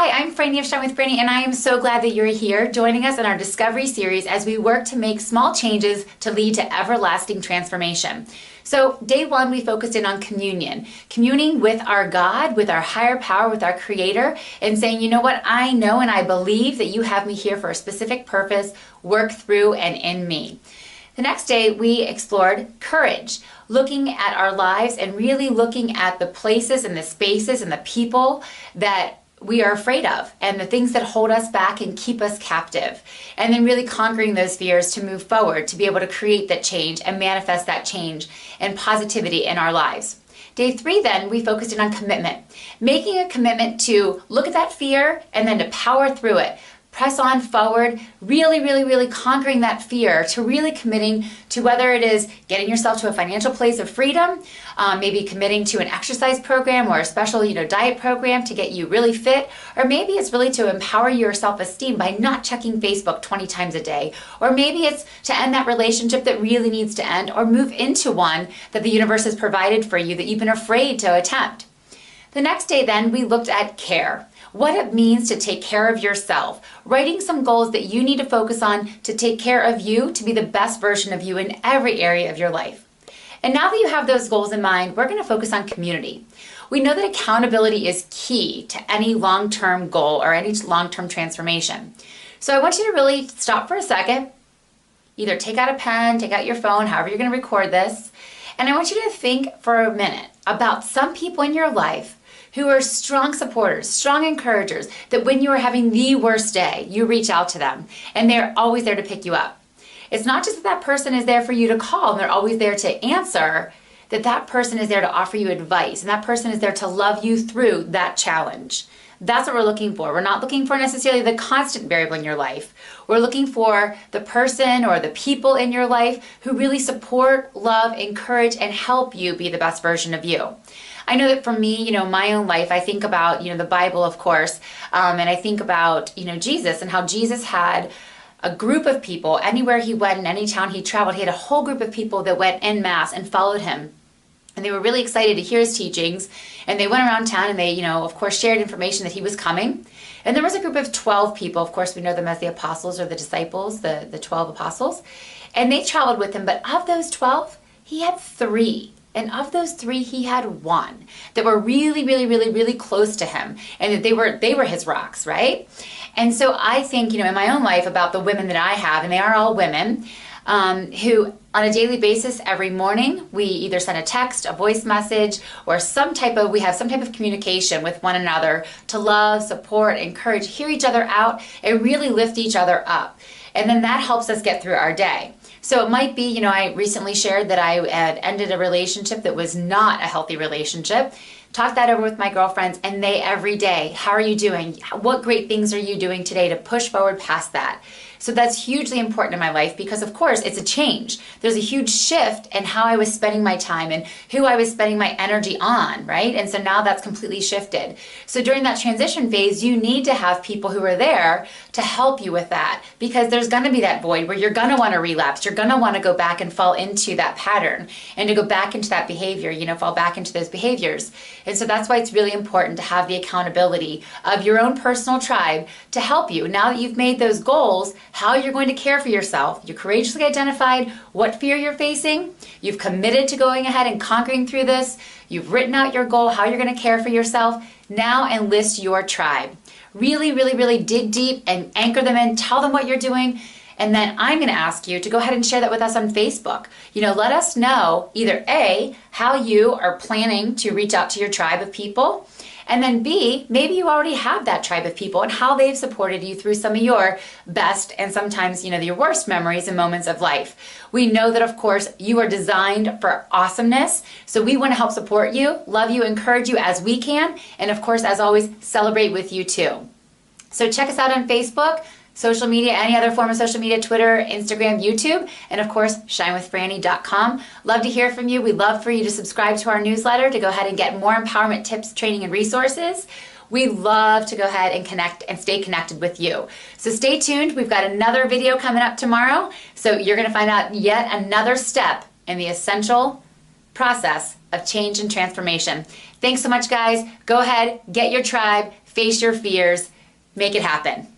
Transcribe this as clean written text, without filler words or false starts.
Hi, I'm Franny of Shine with Franny, and I am so glad that you're here joining us in our Discovery series as we work to make small changes to lead to everlasting transformation. So day one, we focused in on communion, communing with our God, with our higher power, with our Creator, and saying, you know what, I know and I believe that you have me here for a specific purpose, work through and in me. The next day, we explored courage, looking at our lives and really looking at the places and the spaces and the people that we are afraid of and the things that hold us back and keep us captive. And then really conquering those fears to move forward, to be able to create that change and manifest that change and positivity in our lives. Day three, then, we focused in on commitment, making a commitment to look at that fear and then to power through it. Press on forward, really conquering that fear, to really committing to whether it is getting yourself to a financial place of freedom, maybe committing to an exercise program or a special diet program to get you really fit, or maybe it's really to empower your self-esteem by not checking Facebook 20 times a day, or maybe it's to end that relationship that really needs to end, or move into one that the universe has provided for you that you've been afraid to attempt. The next day then, we looked at care. What it means to take care of yourself, writing some goals that you need to focus on to take care of you, to be the best version of you in every area of your life. And now that you have those goals in mind, we're going to focus on community. We know that accountability is key to any long-term goal or any long-term transformation. So I want you to really stop for a second, either take out a pen, take out your phone, however you're going to record this, and I want you to think for a minute about some people in your life who are strong supporters, strong encouragers, that when you are having the worst day, you reach out to them and they're always there to pick you up. It's not just that that person is there for you to call and they're always there to answer, that person is there to offer you advice and that person is there to love you through that challenge. That's what we're looking for. We're not looking for necessarily the constant variable in your life. We're looking for the person or the people in your life who really support, love, encourage, and help you be the best version of you. I know that for me, my own life, I think about, the Bible, of course, and I think about, Jesus and how Jesus had a group of people. Anywhere he went, in any town he traveled, he had a whole group of people that went en masse and followed him. And they were really excited to hear his teachings. And they went around town and they, of course, shared information that he was coming. And there was a group of 12 people. Of course, we know them as the apostles or the disciples, the 12 apostles. And they traveled with him. But of those 12, he had 3. And of those 3, he had 1 that were really close to him, and that they were his rocks, right? And so I think, in my own life about the women that I have, and they are all women, who on a daily basis, every morning, we either send a text, a voice message, or we have some type of communication with one another to love, support, encourage, hear each other out, and really lift each other up. And then that helps us get through our day. So it might be, I recently shared that I had ended a relationship that was not a healthy relationship. Talked that over with my girlfriends, and they every day, how are you doing? What great things are you doing today to push forward past that? So that's hugely important in my life because, of course, it's a change. There's a huge shift in how I was spending my time and who I was spending my energy on, right? And so now that's completely shifted. So during that transition phase, you need to have people who are there to help you with that, because there's going to be that void where you're going to want to relapse. You're going to want to go back and fall into that pattern and to go back into that behavior, fall back into those behaviors. And so that's why it's really important to have the accountability of your own personal tribe to help you. Now that you've made those goals, how you're going to care for yourself. You courageously identified what fear you're facing. You've committed to going ahead and conquering through this. You've written out your goal, how you're going to care for yourself. Now enlist your tribe. Really dig deep and anchor them in. Tell them what you're doing. And then I'm going to ask you to go ahead and share that with us on Facebook. Let us know either A, how you are planning to reach out to your tribe of people, and then B, maybe you already have that tribe of people and how they've supported you through some of your best and sometimes, your worst memories and moments of life. We know that, of course, you are designed for awesomeness. So we want to help support you, love you, encourage you as we can. And of course, as always, celebrate with you too. So check us out on Facebook, social media, any other form of social media, Twitter, Instagram, YouTube, and of course, shinewithfranny.com. Love to hear from you. We'd love for you to subscribe to our newsletter to go ahead and get more empowerment tips, training, and resources. We love to go ahead and connect and stay connected with you. So stay tuned. We've got another video coming up tomorrow. So you're going to find out yet another step in the essential process of change and transformation. Thanks so much, guys. Go ahead, get your tribe, face your fears, Make it happen.